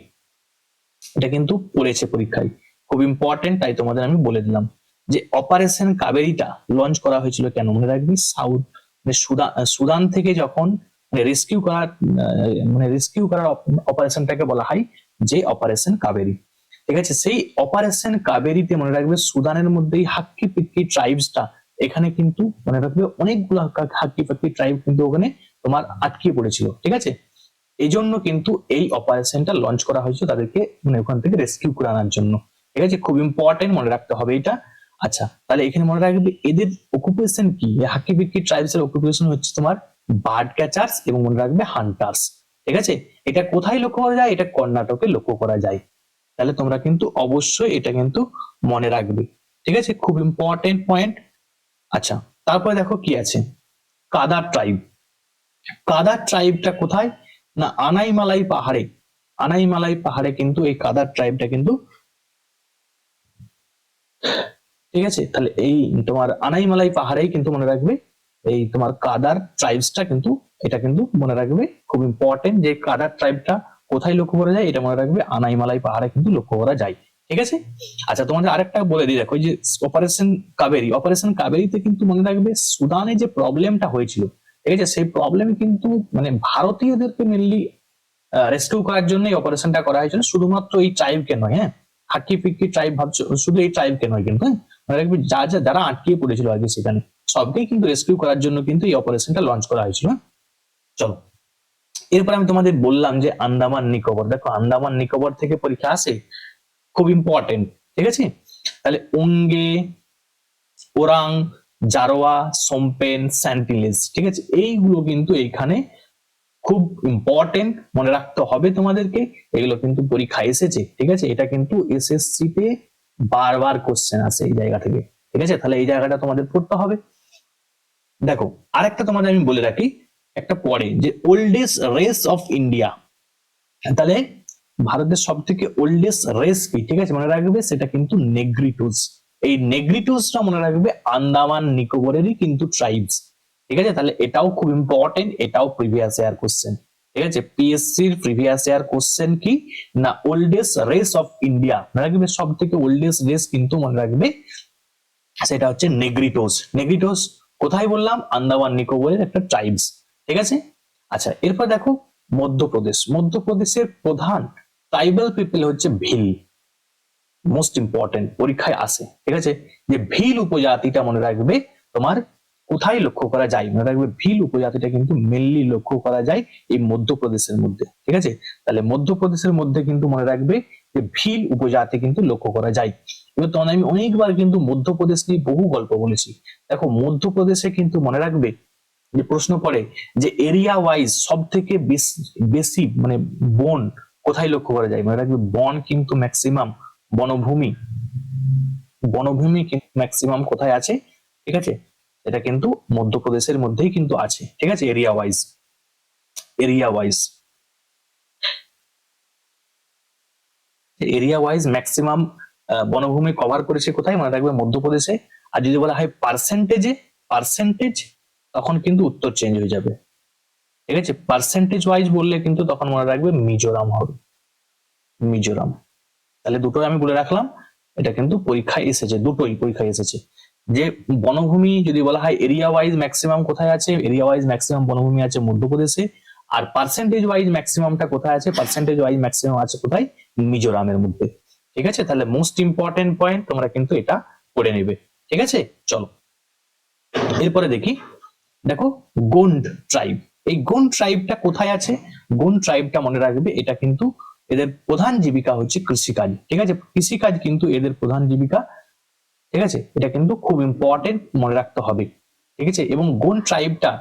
এটা কিন্তু পড়েছে পরীক্ষায়, খুব ইম্পর্টেন্ট, তাই তোমাদের আমি বলে দিলাম যে অপারেশন কাবেরীটা লঞ্চ করা হয়েছিল কেন, মনে রাখবি সাউথ মানে সুদান থেকে যখন রেস্কিউ করার মানে রেস্কিউ করার অপারেশনটাকে বলা হয় যে অপারেশন কাবেরী, ঠিক আছে। সেই অপারেশন কাবেরীতে মনে রাখবে সুদানের মধ্যেই হাক্কি পিক্কি ট্রাইবসটা, এখানে কিন্তু মনে রাখবে অনেকগুলো হাক্কি পাক্কি ট্রাইব কিন্তু ওখানে তোমার আটকে পড়েছিল, ঠিক আছে। এই জন্য কিন্তু এই অপারেশনটা লঞ্চ করা হয়েছে তাদেরকে মানে ওখান থেকে রেস্কিউ করে আনার জন্য, ঠিক আছে, খুব ইম্পর্টেন্ট, মনে রাখতে হবে এটা। আচ্ছা, তাহলে এখানে মনে রাখবে এদের অকুপেশন কি, হাক্কি পিক্কি ট্রাইবস এর অকুপেশন হচ্ছে তোমার বার্ড ক্যাচার্স এবং মনে রাখবে হান্টার্স, ঠিক আছে। এটা কোথায় লক্ষ্য করা যায়, এটা কর্ণাটকে লক্ষ্য করা যায়, তাহলে তোমরা কিন্তু অবশ্যই এটা কিন্তু মনে রাখবে, ঠিক আছে, খুব ইম্পর্টেন্ট পয়েন্ট। আচ্ছা, তারপরে দেখো কি আছে, কাদার ট্রাইব, কাদার ট্রাইবটা কোথায় না আনাইমালাই পাহাড়ে, আনাইমালাই পাহাড়ে কিন্তু এই কাদার ট্রাইবটা কিন্তু, ঠিক আছে। তাহলে এই তোমার আনাইমালাই পাহাড়েই কিন্তু মনে রাখবে এই তোমার কাদার ট্রাইবসটা কিন্তু, এটা কিন্তু মনে রাখবে খুব ইম্পর্টেন্ট যে কাদার ট্রাইবটা কোথায় লক্ষ্য করা যায়, এটা মনে রাখবে আনাইমালাই পাহাড়ে কিন্তু লক্ষ্য করা যায়, ঠিক আছে। আচ্ছা, তোমাদের আরেকটা বলে দিই, দেখো যে অপারেশন কাবেরী, অপারেশন কাবেরীতে কিন্তু মনে রাখবে সুদানে যে প্রবলেমটা হয়েছিল, ঠিক আছে, সেই প্রবলেম কিন্তু মানে ভারতীয়দেরকে মেনলি রেস্কিউ করার জন্য এই অপারেশনটা করা হয়েছিল, শুধুমাত্র এই ট্রাইবকে নয়, হ্যাঁ, হাক্কি পিক্কি ট্রাইব ভাবছো শুধু এই ট্রাইবকে নয় কিন্তু, হ্যাঁ, মনে রাখবে যারা আটকে পড়েছিল আগে সেখানে সবকেই কিন্তু রেস্কিউ করার জন্য কিন্তু এই অপারেশনটা লঞ্চ করা হয়েছিল, হ্যাঁ? চলো এরপর আমি তোমাদের বললাম যে আন্দামান নিকোবর, দেখো আন্দামান নিকোবর থেকে পরীক্ষা আসে, খুব ইম্পর্টেন্ট, ঠিক আছে। তাহলে ওঙ্গে, ওরাং, জারোয়া, সোমপেন, স্যান্টিলেজ, ঠিক আছে, এইগুলো কিন্তু এইখানে খুব ইম্পর্টেন্ট, মনে রাখতে হবে তোমাদেরকে, এগুলো কিন্তু পরীক্ষা এসেছে, ঠিক আছে, এটা কিন্তু এসএসসি তে বারবার কোশ্চেন আসে এই জায়গা থেকে, ঠিক আছে, তাহলে এই জায়গাটা তোমাদের পড়তে হবে। দেখো আরেকটা তোমাদের আমি বলে রাখি, একটা পড়ে যে ওল্ডেস্ট রেস অফ ইন্ডিয়া, তাহলে ভারতের সব থেকে ওল্ডেস্ট রেস কি, ঠিক আছে মনে রাখবে, সেটা কিন্তু নেগ্রিটুস। এই নেগ্রিটুসটা মনে রাখবে আন্দামান নিকোবরেরই কিন্তু ট্রাইবস, ঠিক আছে। তাহলে এটাও খুব ইম্পর্টেন্ট, এটাও প্রিভিয়াস ইয়ার কোশ্চেন, ঠিক আছে। পিএসসির প্রিভিয়াস ইয়ার কোশ্চেন কি না, ওল্ডেস্ট রেস অফ ইন্ডিয়া, মনে রাখবে সব থেকে ওল্ডেস্ট রেস কিন্তু মনে রাখবে সেটা হচ্ছে নেগ্রিটোস। নেগ্রিটোস কোথায় বললাম, আন্দামান নিকোবরের একটা ট্রাইবস, ঠিক আছে। আচ্ছা এরপর দেখো মধ্যপ্রদেশ, মধ্যপ্রদেশের প্রধান ট্রাইবাল পিপল হচ্ছে ভিল। মোস্ট ইম্পর্টেন্ট, পরীক্ষায় আসে, ঠিক আছে। যে ভিল উপজাতিটা মনে রাখবে তোমার কোথায় লক্ষ্য করা যায়, মনে রাখবে ভিল উপজাতিটা কিন্তু মেনলি লক্ষ্য করা যায় এই মধ্যপ্রদেশের মধ্যে, ঠিক আছে। তাহলে মধ্যপ্রদেশের মধ্যে কিন্তু মনে রাখবে যে ভিল উপজাতি কিন্তু লক্ষ্য করা যায়। এবার তখন আমি অনেকবার কিন্তু মধ্যপ্রদেশ নিয়ে বহু গল্প বলেছি। দেখো মধ্যপ্রদেশে কিন্তু মনে রাখবে যে প্রশ্ন পড়ে যে এরিয়া ওয়াইজ সব থেকে বেশি মানে বন কোথায় লক্ষ্য করা যায়, মনে রাখবে বন কিন্তু ম্যাক্সিমাম, বনভূমি, বনভূমি কিন্তু ম্যাক্সিমাম কোথায় আছে, ঠিক আছে, এটা কিন্তু মধ্যপ্রদেশের মধ্যেই কিন্তু আছে, ঠিক আছে। Area wise, area wise, area wise maximum বনভূমি কভার করেছে কোথায়, মনে রাখবে মধ্যপ্রদেশে। আর যদি বলা হয় পার্সেন্টেজে, পার্সেন্টেজ তখন কিন্তু উত্তর চেঞ্জ হয়ে যাবে, ঠিক আছে। পার্সেন্টেজ ওয়াইজ বললে কিন্তু তখন মনে রাখবে মিজোরাম হবে, মিজোরাম। তাহলে দুটোই আমি বলে রাখলাম, এটা কিন্তু পরীক্ষায় এসেছে, দুটোই পরীক্ষায় এসেছে। যে বনভূমি যদি বলা হয় এরিয়া ওয়াইজ ম্যাক্সিমাম কোথায় আছে, এরিয়া ওয়াইজ ম্যাক্সিমাম বনভূমি আছে মধ্যপ্রদেশে। আর পার্সেন্টেজ ওয়াইজ ম্যাক্সিমামটা কোথায় আছে, পার্সেন্টেজ ওয়াইজ ম্যাক্সিমাম আছে কোথায়, মিজোরামের মধ্যে, ঠিক আছে। তাহলে মোস্ট ইম্পর্টেন্ট পয়েন্ট তোমরা কিন্তু এটা করে নেবে, ঠিক আছে। চলো এরপরে দেখি, দেখো গোন্ড ট্রাইব, এই গোন্ড ট্রাইবটা কোথায় আছে, গোন্ড ট্রাইবটা মনে রাখবে এটা কিন্তু এদের প্রধান জীবিকা হচ্ছে কৃষিকাজ, ঠিক আছে। কৃষিকাজ কিন্তু এদের প্রধান জীবিকা, ঠিক আছে। এটা কিন্তু খুব ইম্পর্টেন্ট, মনে রাখতে হবে, ঠিক আছে। এবং গোন্ড ট্রাইবটা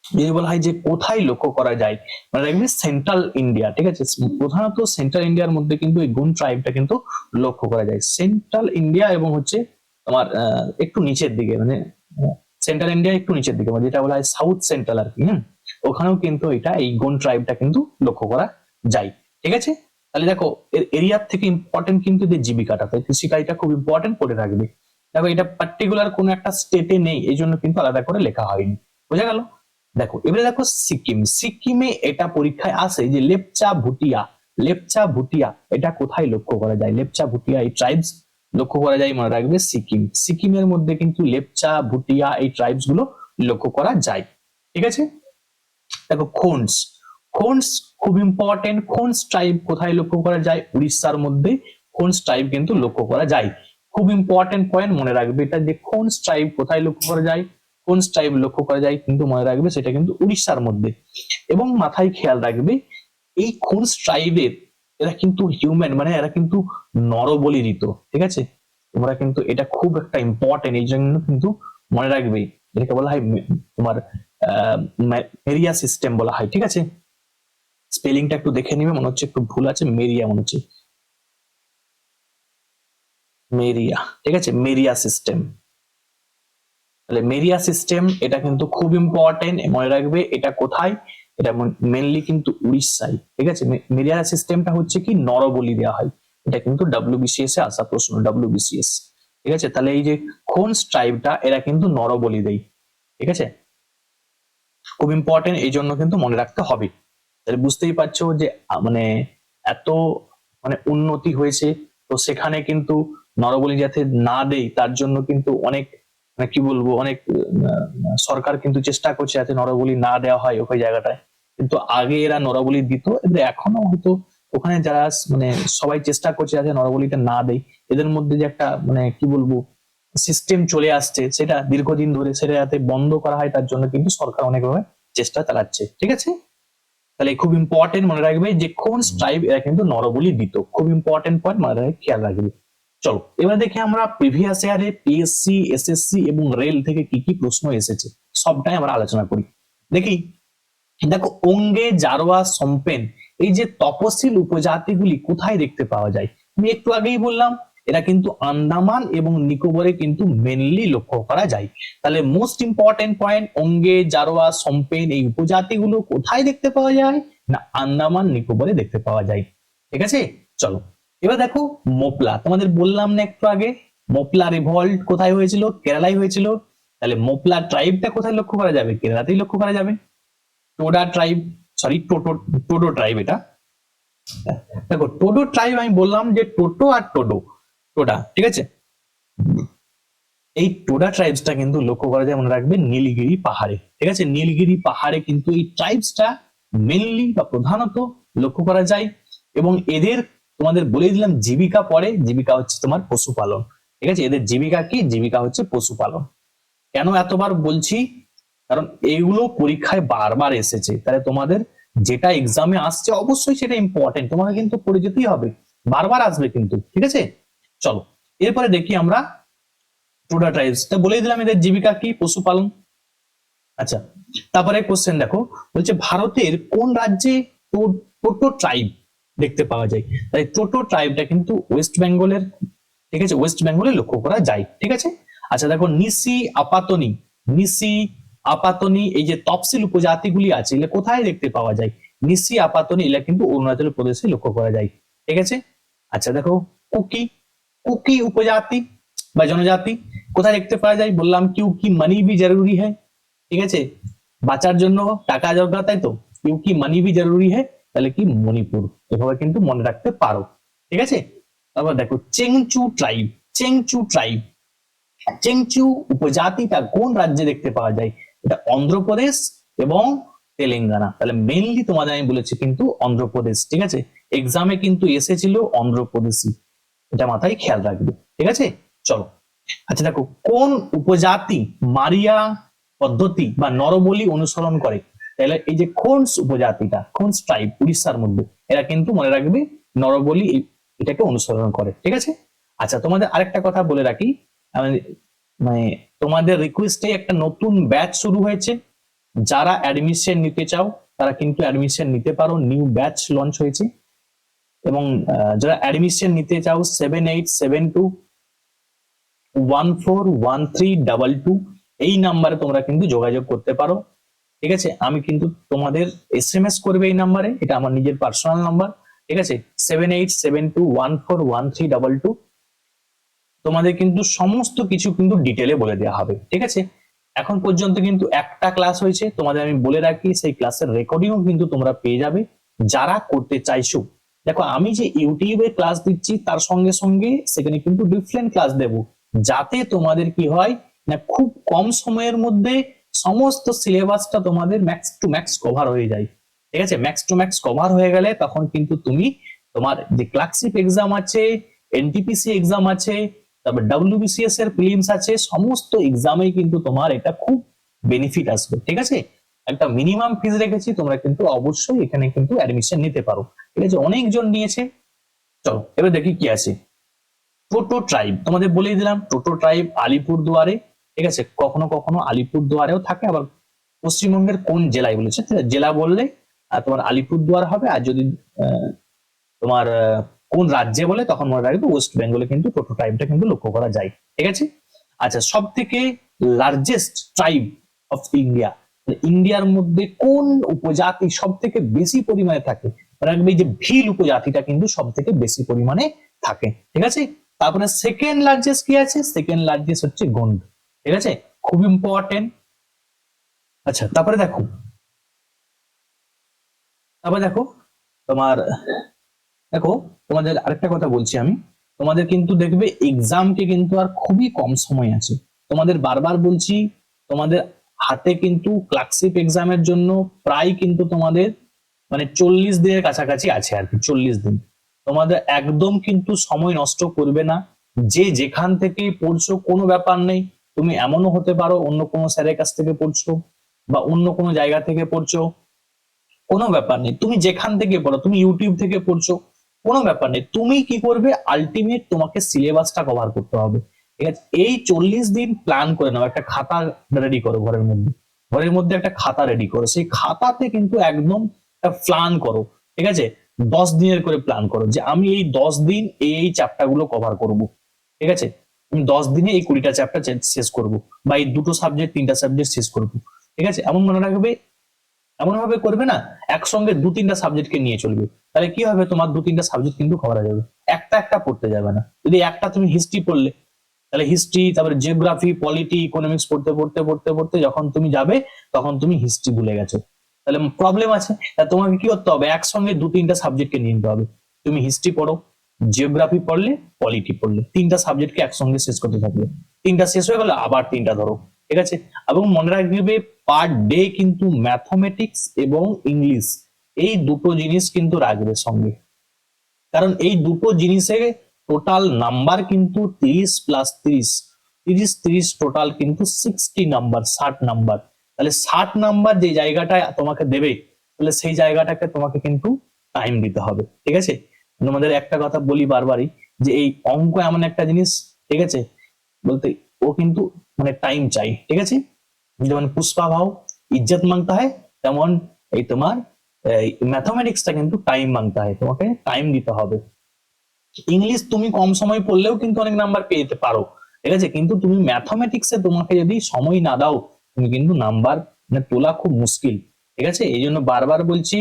যদি বলা হয় যে কোথায় লক্ষ্য করা যায়, মানে রাখবে সেন্ট্রাল ইন্ডিয়া, ঠিক আছে। প্রধানত সেন্ট্রাল ইন্ডিয়ার মধ্যে কিন্তু এই গোন্ড ট্রাইবটা কিন্তু লক্ষ্য করা যায়, সেন্ট্রাল ইন্ডিয়া এবং হচ্ছে তোমার একটু নিচের দিকে, মানে সেন্ট্রাল ইন্ডিয়া একটু নিচের দিকে, মানে যেটা বলা হয় সাউথ সেন্ট্রাল আর কি, ওখানেও কিন্তু এটা এই গোন্ড ট্রাইবটা কিন্তু লক্ষ্য করা যায়, ঠিক আছে। তাহলে দেখো এর এরিয়ার থেকে ইম্পর্টেন্ট কিন্তু এদের জীবিকাটা, তাই কৃষিকাজটা খুব ইম্পর্টেন্ট করে রাখবে। দেখো এটা পার্টিকুলার কোন একটা স্টেটে নেই, এই জন্য কিন্তু আলাদা করে লেখা হয়নি, বোঝা গেল। দেখো এবারে দেখো সিকিম, সিকিমে এটা পরীক্ষায় আসে যে লেপচা ভুটিয়া, লেপচা ভুটিয়া এটা কোথায় লক্ষ্য করা যায়, লেপচা ভুটিয়া এই ট্রাইবস লক্ষ্য করা যায়, মনে রাখবে সিকিম। সিকিমের মধ্যে কিন্তু লেপচা ভুটিয়া এই ট্রাইবস গুলো লক্ষ্য করা যায়, ঠিক আছে। দেখো খোন্স, খোন্স খুব ইম্পর্টেন্ট, খোন্স ট্রাইব কোথায় লক্ষ্য করা যায়, উড়িষ্যার মধ্যে খোন্স ট্রাইব কিন্তু লক্ষ্য করা যায়। খুব ইম্পর্টেন্ট পয়েন্ট মনে রাখবে এটা, যে খোন্স ট্রাইব কোথায় লক্ষ্য করা যায়, খোন্স ট্রাইব লক্ষ্য করা যায় কিন্তু মনে রাখবে সেটা কিন্তু উড়িষ্যার মধ্যে। এবং মাথায় খেয়াল রাখবে এই খোন্স ট্রাইবের এরা কিন্তু হিউম্যান, মানে এরা কিন্তু নরবলি দিত, ঠিক আছে। তোমরা কিন্তু এটা খুব একটা ইম্পর্টেন্ট, এই জন্য কিন্তু মনে রাখবে এটাকে বলা হয় তোমার মেরিয়া সিস্টেম বলা হয়, ঠিক আছে। স্পেলিংটা একটু দেখে নিবে, মনে হচ্ছে একটু ভুল আছে, মেরিয়া মনে হচ্ছে, মেরিয়া, ঠিক আছে, মেরিয়া সিস্টেম। তাহলে মেরিয়া সিস্টেম এটা কিন্তু খুব ইম্পর্টেন্ট, মনে রাখবে এটা কোথায়, এটা মেনলি কিন্তু উড়িষ্যায়, ঠিক আছে। মেরিয়া সিস্টেমটা হচ্ছে কি নরবলি দেওয়া হয়, এটা কিন্তু ডব্লিউবিসিএস এ আসা প্রশ্ন, ডব্লিউবিসিএস, ঠিক আছে। তাহলে এই যে খোন্স ট্রাইবটা এরা কিন্তু নরবলি দেয়, ঠিক আছে, খুব ইম্পর্টেন্ট, এই জন্য কিন্তু মনে রাখতে হবে। তাহলে বুঝতেই পারছো যে মানে এত মানে উন্নতি হয়েছে, তো সেখানে কিন্তু নরবলি যাতে না দেই তার জন্য কিন্তু অনেক মানে কি বলবো অনেক সরকার কিন্তু চেষ্টা করছে যাতে নরবলি না দেওয়া হয় ওই জায়গাটায়। কিন্তু আগে এরা নরবলি দিত, এদের এখনো হয়তো ওখানে যারা মানে সবাই চেষ্টা করছে যাতে নরবলিটা না দেয়। এদের মধ্যে যে একটা মানে কি বলবো সিস্টেম চলে আসছে, সেটা দীর্ঘদিন ধরে সেটা যাতে বন্ধ করা হয় তার জন্য কিন্তু সরকার অনেকভাবে চেষ্টা চালাচ্ছে, ঠিক আছে। তাহলে খুব ইম্পর্টেন্ট মনে রাখবে যে কোন ট্রাইব এরা কিন্তু নরবলি দিত, খুব ইম্পর্টেন্ট পয়েন্ট মনে রাখবে, খেয়াল রাখবে। চলো এবার দেখি আমরা প্রিভিয়াস ইয়ারে পিএসসি, এসএসসি এবং রেল থেকে কি কি প্রশ্ন এসেছে সবটাই আমরা আলোচনা করি। দেখি, দেখো ওঙ্গে, জারোয়া, সম্পেন এই যে তপশিল উপজাতিগুলি কোথায় দেখতে পাওয়া যায়, আমি একটু আগেই বললাম এরা কিন্তু আন্দামান এবং নিকোবরে কিন্তু মেনলি লক্ষ্য করা যায়। তাহলে most important point, Onge, Jarawa, সম্পেন এই উপজাতিগুলো কোথায় দেখতে পাওয়া যায় না আন্দামান নিকোবরে দেখতে পাওয়া যায়। ঠিক আছে। চলো এবার দেখো মোপলা, তোমাদের বললাম না একটু আগে মোপলা রিভল্ট কোথায় হয়েছিল, কেরালায় হয়েছিল। তাহলে মোপলা ট্রাইবটা কোথায় লক্ষ্য করা যাবে, কেরালাতেই লক্ষ্য করা যাবে। টোডা ট্রাইব, সরি টোটো, টোডো ট্রাইব এটা। দেখো টোডো ট্রাইব আমি বললাম যে টোটো আর টোডো, টোডা, ঠিক আছে। এই টোডা ট্রাইবসটা কিন্তু লক্ষ্য করা যায়, মনে রাখবে, নীলগিরি পাহাড়ে, ঠিক আছে। নীলগিরি পাহাড়ে কিন্তু এই ট্রাইবসটা মেনলি বা প্রধানত লক্ষ্য করা যায়। এবং এদের তোমাদের বলে দিলাম জীবিকা পড়ে, জীবিকা হচ্ছে তোমার পশুপালন, ঠিক আছে। এদের জীবিকা কি, জীবিকা হচ্ছে পশুপালন। কেন এতবার বলছি, কারণ এইগুলো পরীক্ষায় বারবার এসেছে, তাহলে তোমাদের যেটা এক্সামে আসছে অবশ্যই সেটা ইম্পর্টেন্ট, তোমাকে কিন্তু পড়ে যেতেই হবে, বারবার আসবে কিন্তু, ঠিক আছে। চলো এরপরে দেখি আমরা টোডা ট্রাইবস, বলেই দিলাম এদের জীবিকা কি, পশুপালন। আচ্ছা তারপরে কোশ্চেন দেখো, বলছে ভারতের কোন রাজ্যে টোটো ট্রাইব দেখতে পাওয়া যায়। তাই টোটো ট্রাইবটা কিন্তু ওয়েস্ট বেঙ্গলের, ঠিক আছে, ওয়েস্ট বেঙ্গলে লক্ষ্য করা যায়, ঠিক আছে। আচ্ছা দেখো নিসি আপাতনি, নিসি আপাতনি, এই যে তফসিল উপজাতিগুলি আছে এগুলো কোথায় দেখতে পাওয়া যায়, নিসি আপাতনি এগুলা কিন্তু অরুণাচল প্রদেশে লক্ষ্য করা যায়, ঠিক আছে। আচ্ছা দেখো কুকি, কুকি উপজাতি বা জনজাতি কোথায় দেখতে পাওয়া যায়, বললাম কিউকি মানি ভি জরুরি হ্যায়, ঠিক আছে, বাঁচার জন্য টাকা দরকার, তাই তো, কিউকি মানি ভি জরুরি হ্যায়, তাহলে কি মণিপুর, এভাবে কিন্তু মনে রাখতে পারো, ঠিক আছে। তারপর দেখো চেংচু ট্রাইব, চেংচু ট্রাইব, চেংচু উপজাতিটা কোন রাজ্যে দেখতে পাওয়া যায়, এটা অন্ধ্রপ্রদেশ এবং তেলেঙ্গানা। তাহলে মেইনলি তোমাদের আমি বলেছি কিন্তু অন্ধ্রপ্রদেশ, ঠিক আছে, এক্সামে কিন্তু এসেছিল অন্ধ্রপ্রদেশই, এটা মাথায় খেয়াল রাখবে, ঠিক আছে। চলো আচ্ছা দেখো কোন উপজাতি মারিয়া পদ্ধতি বা নরবলি অনুসরণ করে, তাহলে এই যে খোন্স উপজাতিটা, খোন্স ট্রাইব উড়িষ্যার মধ্যে, এরা কিন্তু মনে রাখবে নরবলি এটাকে অনুসরণ করে, ঠিক আছে। আচ্ছা তোমাদের আরেকটা কথা বলে রাখি, মানে তোমাদের রিকোয়েস্টে একটা নতুন ব্যাচ শুরু হয়েছে, যারা অ্যাডমিশন নিতে চাও তারা কিন্তু অ্যাডমিশন নিতে পারো, নিউ ব্যাচ লঞ্চ হয়েছে। এবং যারা অ্যাডমিশন নিতে চাও 7872141322 এই নাম্বারে তোমরা কিন্তু যোগাযোগ করতে পারো, ঠিক আছে। আমি কিন্তু তোমাদের এসএমএস করবে এই নাম্বারে, এটা আমার নিজের পার্সোনাল নাম্বার, ঠিক আছে, 7872141322। তোমাদের কিন্তু সমস্ত কিছু কিন্তু ডিটেলে বলে দেওয়া হবে, ঠিক আছে। এখন পর্যন্ত কিন্তু একটা ক্লাস হয়েছে, তোমাদের আমি বলে রাখি সেই ক্লাসের রেকর্ডিংও কিন্তু তোমরা পেয়ে যাবে যারা করতে চাইছো। দেখো আমি যে ইউটিউবে ক্লাস দিচ্ছি তার সঙ্গে সঙ্গে সেখানে কিন্তু ডিফারেন্ট ক্লাস দেব, যাতে তোমাদের কি হয় না খুব কম সময়ের মধ্যে সমস্ত সিলেবাসটা তোমাদের ম্যাক্স টু ম্যাক্স কভার হয়ে যায়, ঠিক আছে। ম্যাক্স টু ম্যাক্স কভার হয়ে গেলে তখন কিন্তু তুমি তোমার যে ক্লার্কশিপ এক্সাম আছে, এনটিপিসি এক্সাম আছে, তারপর ডাব্লিউবিসিএস এর প্রিলিমস আছে, সমস্ত এক্সামে কিন্তু তোমার এটা খুব বেনিফিট আসবে, ঠিক আছে। একটা মিনিমাম ফিজ রেখেছি, তোমরা কিন্তু অবশ্যই এখানে কিন্তু অ্যাডমিশন নিতে পারো, ঠিক আছে, অনেকজন নিয়েছে। চলো এবার দেখি কি আছে। টোটো ট্রাইব তোমাদের বলেই দিলাম, টোটো ট্রাইব আলিপুরদুয়ারে, ঠিক আছে, কখনো কখনো আলিপুরদুয়ারেও থাকে, আবার পশ্চিমবঙ্গের কোন জেলায় বলেছে, জেলা বললে তোমার আলিপুরদুয়ার হবে, আর যদি তোমার কোন রাজ্যে বলে তখন মনে রাখবে ওয়েস্ট বেঙ্গলে কিন্তু টোটো ট্রাইবটা কিন্তু লক্ষ্য করা যায়, ঠিক আছে। আচ্ছা সব থেকে লার্জেস্ট ট্রাইব অফ ইন্ডিয়া, ইন্ডিয়ার মধ্যে কোন উপজাতি সব থেকে বেশি পরিমাণে থাকে, রাখবে এই যে ভিল উপজাতিটা কিন্তু সব থেকে বেশি পরিমাণে থাকে, ঠিক আছে। তারপরে সেকেন্ড লার্জেস্ট কি আছে, সেকেন্ড লার্জেস্ট হচ্ছে গোন্ড, ঠিক আছে, খুব ইম্পর্টেন্ট। আচ্ছা তারপরে দেখো, তারপরে দেখো তোমার, দেখো তোমাদের আরেকটা কথা বলছি আমি, তোমাদের কিন্তু দেখবে এক্সামকে কিন্তু আর খুবই কম সময় আছে, তোমাদের বারবার বলছি, তোমাদের হাতে কিন্তু ক্লার্কশিপ এক্সামের জন্য প্রায় কিন্তু তোমাদের মানে 40 দিনের কাছাকাছি আছে আর কি, 40 দিন। তোমাদের একদম কিন্তু সময় নষ্ট করবে না, যে যেখান থেকে পড়ছো কোনো ব্যাপার নেই, তুমি এমনও হতে পারো অন্য কোনো স্যারের কাছ থেকে পড়ছো বা অন্য কোনো জায়গা থেকে পড়ছো, কোনো ব্যাপার নেই, তুমি যেখান থেকে পড়ো, তুমি ইউটিউব থেকে পড়ছো, কোনো ব্যাপার নেই, তুমি কি করবে আলটিমেট তোমাকে সিলেবাসটা কভার করতে হবে, ঠিক আছে। এই 40 দিন প্ল্যান করে নাও, একটা খাতা রেডি করো ঘরের মধ্যে, ঘরের মধ্যে একটা খাতা রেডি করো, সেই খাতাতে কিন্তু একদম একটা প্ল্যান করো, ঠিক আছে। 10 দিনের করে প্ল্যান করো যে আমি এই 10 দিন এই চ্যাপ্টার গুলো কভার করব, ঠিক আছে, আমি 10 দিনে এই 20টা চ্যাপ্টার শেষ করব, বা এই দুটো সাবজেক্ট 3টা সাবজেক্ট শেষ করব, ঠিক আছে। এমন মনে রাখবে এমন ভাবে করবে না একসঙ্গে 2-3টা সাবজেক্টকে নিয়ে চলবে, তাহলে কি হবে, তোমার 2-3টা সাবজেক্ট কিন্তু করা যাবে, একটা একটা পড়তে যাবে না। যদি একটা তুমি হিস্ট্রি পড়লে, তাহলে হিস্ট্রি, তারপরে জিওগ্রাফি, পলিটি, ইকোনমিক্স পড়তে পড়তে পড়তে পড়তে যখন তুমি যাবে তখন তুমি হিস্ট্রি ভুলে গেছো, তাহলে প্রবলেম আছে। তা তোমাকে কি করতে হবে, একসঙ্গে 2-3টা সাবজেক্টকে নিয়ে নিতে হবে। তুমি হিস্ট্রি পড়ো, জিওগ্রাফি পড়লে, পলিটি পড়লে, 3টা সাবজেক্টকে একসঙ্গে শেষ করতে থাকবে। 3টা শেষ হয়ে গেলে আবার 3টা ধরো, ঠিক আছে। এবং মনে রাখবে পার ডে কিন্তু ম্যাথমেটিক্স এবং ইংলিশ এই দুটো জিনিস কিন্তু রাখবে সঙ্গে, কারণ এই দুটো জিনিসে টোটাল নাম্বার কিন্তু 30 + 30 টোটাল কিন্তু 60 নাম্বার, 60 নাম্বার। তাহলে 60 নাম্বার যে জায়গাটায় তোমাকে দেবে, তাহলে সেই জায়গাটাকে তোমাকে কিন্তু টাইম দিতে হবে, ঠিক আছে। তোমাদের একটা কথা বলি বারবারই, যে এই অঙ্ক এমন একটা জিনিস, ঠিক আছে, বলতে ও কিন্তু মানে টাইম চাই, ঠিক আছে। যেমন পুষ্পা ভাও ইজ্জত মাংতা হয়, তেমন এই তোমার ম্যাথমেটিক্সটা কিন্তু টাইম মাংতা হয়, তোমাকে টাইম দিতে হবে। ইংলিশ তুমি কম সময় পড়লেও কিন্তু অনেক নাম্বার পেয়ে যেতে পারো, ঠিক আছে, কিন্তু তুমি ম্যাথমেটিক্সে তোমাকে যদি সময় না দাও, তুমি কিন্তু নাম্বার মানে তোলা খুব মুশকিল, ঠিক আছে। এই জন্য বারবার বলছি,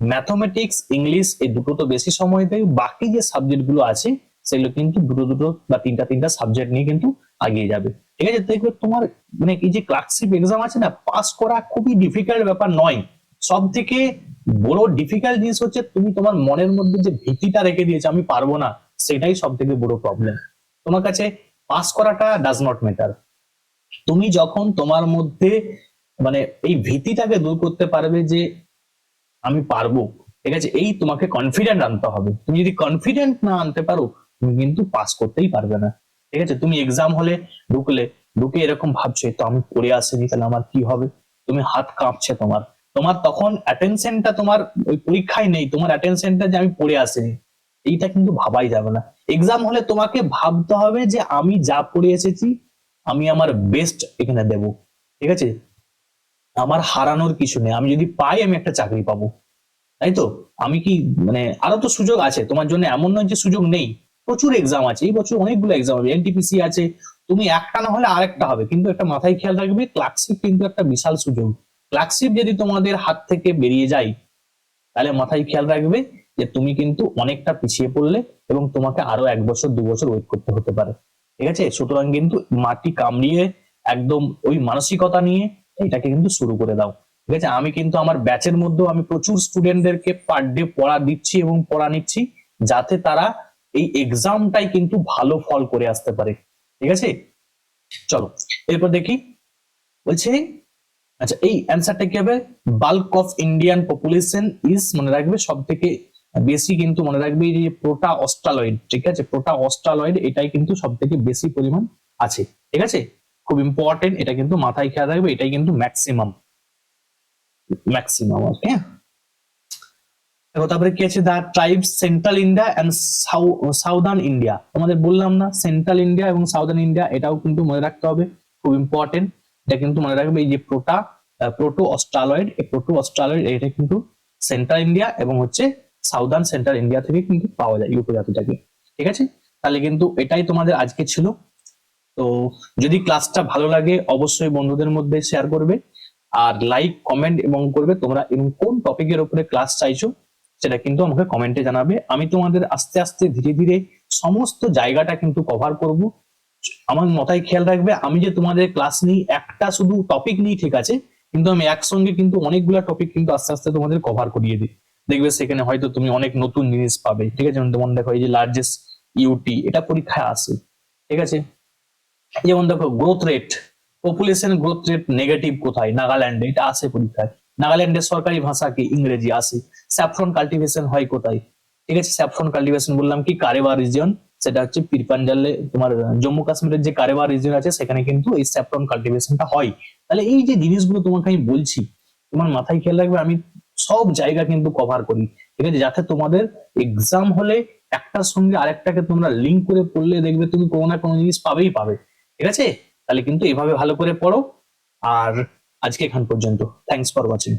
ম্যাথমেটিক্স, ইংলিশ এই দুটো তো বেশি সময় দেয়, বাকি যে সাবজেক্ট গুলো আছে সেগুলো কিন্তু দুটো দুটো বা 3টা সাবজেক্ট নিয়ে কিন্তু আগিয়ে যাবে, ঠিক আছে। দেখবে তোমার মানে এই যে ক্লার্কশিপ এক্সাম আছে না, পাস করা খুবই ডিফিকাল্ট ব্যাপার নয়। সব থেকে বড় ডিফিকাল্ট জিনিস হচ্ছে তুমি তোমার মনের মধ্যে যে ভীতিটা রেখে দিয়েছো আমি পারবো না, সেটাই সব থেকে বড় প্রবলেম। তোমার কাছে পাস করাটা ডাজ নট ম্যাটার, তুমি যখন তোমার মধ্যে মানে এই ভীতিটাকে দূর করতে পারবে যে আমি পারবো, ঠিক আছে, এই তোমাকে কনফিডেন্ট আনতে হবে। তুমি যদি কনফিডেন্ট না আনতে পারো, তুমি কিন্তু পাস করতেই পারবে না, ঠিক আছে। তুমি এক্সাম হলে ঢুকলে, ঢুকে এরকম ভাবছো তো আমি পড়ে আসিনি, তাহলে আমার কি হবে, তুমি হাত কাঁপছে তোমার, তোমার তখন অ্যাটেনশনটা তোমার ওই পরীক্ষায় নেই, তোমার অ্যাটেনশনটা যে আমি পড়ে আসিনি, এইটা কিন্তু ভাবাই যাবে না। এক্সাম হলে তোমাকে ভাবতে হবে যে আমি যা পড়ে এসেছি আমি আমার বেস্ট এখানে দেব, ঠিক আছে। আমার হারানোর কিছু নেই, আমি যদি পাই আমি একটা চাকরি পাবো, তাই তো। আমি কি মানে আরো তো সুযোগ আছে তোমার জন্য, এমন নয় যে সুযোগ নেই, প্রচুর এক্সাম আছে এই বছর, অনেকগুলো এক্সাম হবে, এনটিপিসি আছে, তুমি একটা না হলে আরেকটা হবে, কিন্তু একটা মাথায় খেয়াল রাখবে, ক্লার্কশিপ কিন্তু একটা বিশাল সুযোগ। ক্লার্কশিপ যদি তোমাদের হাত থেকে বেরিয়ে যায়, তাহলে মাথায় খেয়াল রাখবে যে তুমি কিন্তু অনেকটা পিছিয়ে পড়লে, এবং তোমাকে আরো 1 বছর 2 বছর ওয়েট করতে হতে পারে, ঠিক আছে। সুতরাং কিন্তু মাটি কামড়িয়ে একদম ওই মানসিকতা নিয়ে এটাকে কিন্তু শুরু করে দাও, ঠিক আছে। আমি কিন্তু আমার ব্যাচের মধ্যেও আমি প্রচুর স্টুডেন্টদেরকে পার ডে পড়া দিচ্ছি এবং পড়া নিচ্ছি, যাতে তারা এই এক্সামটাই কিন্তু ভালো ফল করে আসতে পারে, ঠিক আছে। চলো এরপর দেখি, বলছে আচ্ছা এই অ্যান্সারটা কি হবে, bulk of Indian population is, মনে রাখবে সব থেকে বেশি কিন্তু মনে রাখবে এই যে প্রোটা অস্ট্রালয়েড, ঠিক আছে, প্রোটা অস্ট্রালয়েড এটাই কিন্তু সব থেকে বেশি পরিমাণ আছে, ঠিক আছে। খুব ইম্পর্টেন্ট, এটা কিন্তু মাথায় খেয়াল রাখবে, এটাই কিন্তু ম্যাক্সিমাম, ম্যাক্সিমাম, ওকে। দেখো তারপরে কি আছে, the tribe central India and southern India, তোমাদের বললাম না সেন্ট্রাল ইন্ডিয়া এবং সাউদার্ন ইন্ডিয়া, এটাও কিন্তু মনে রাখতে হবে, খুব ইম্পর্টেন্ট। এটা কিন্তু মনে রাখবে এই যে প্রোটো অস্ট্রালয়েড, এই প্রোটো অস্ট্রালয়েড এটা কিন্তু সেন্ট্রাল ইন্ডিয়া এবং হচ্ছে সাউদার্ন সেন্ট্রাল ইন্ডিয়া থেকে কিন্তু পাওয়া যায় এই উপজাতিটাকে, ঠিক আছে। তাহলে কিন্তু এটাই তোমাদের আজকে ছিল। তো যদি ক্লাসটা ভালো লাগে অবশ্যই বন্ধুদের মধ্যে শেয়ার করবে, আর লাইক কমেন্ট এবং করবে তোমরা এবং কোন টপিকের উপরে ক্লাস চাইছো সেটা কিন্তু আমাকে কমেন্টে জানাবে। আমি তোমাদের আস্তে আস্তে ধীরে ধীরে সমস্ত জায়গাটা কিন্তু কভার করব। আমার মাথায় খেয়াল রাখবে, আমি যে তোমাদের ক্লাস নিই একটা শুধু টপিক নিই, ঠিক আছে, কিন্তু আমি একসঙ্গে কিন্তু অনেকগুলা টপিক কিন্তু আস্তে আস্তে তোমাদের কভার করিয়ে দিই। দেখবে সেখানে হয়তো তুমি অনেক নতুন জিনিস পাবে, ঠিক আছে। যেমন তোমার দেখো এই যে লার্জেস্ট ইউটি, এটা পরীক্ষায় আসে, ঠিক আছে। যেমন দেখো growth rate, population growth rate negative কোথায়, নাগাল্যান্ডে, এটা আসে পরীক্ষায়। নাগাল্যান্ডের সরকারি ভাষা কি, ইংরেজি, আসে। স্যাফরন কাল্টিভেশন হয় কোথায়, ঠিক আছে, স্যাফরন কাল্টিভেশন বললাম কি কারেবা রিজিয়ন, সেটা হচ্ছে পীরপাঞ্জালে, তোমার জম্মু কাশ্মীরের যে কারেবা রিজিয়ন আছে সেখানে কিন্তু এই স্যাফরন কাল্টিভেশনটা হয়। তাহলে এই যে জিনিসগুলো তোমাকে আমি বলছি, তোমার মাথায় খেয়াল রাখবে আমি সব জায়গা কিন্তু কভার করি, ঠিক আছে, যাতে তোমাদের এক্সাম হলে একটার সঙ্গে আরেকটাকে তোমরা লিঙ্ক করে পড়লে দেখবে তুমি কোনো না কোনো জিনিস পাবেই পাবে, ঠিক আছে। তাহলে কিন্তু এভাবে ভালো করে পড়ো, আর আজকে এখান পর্যন্ত, থ্যাংকস ফর ওয়াচিং।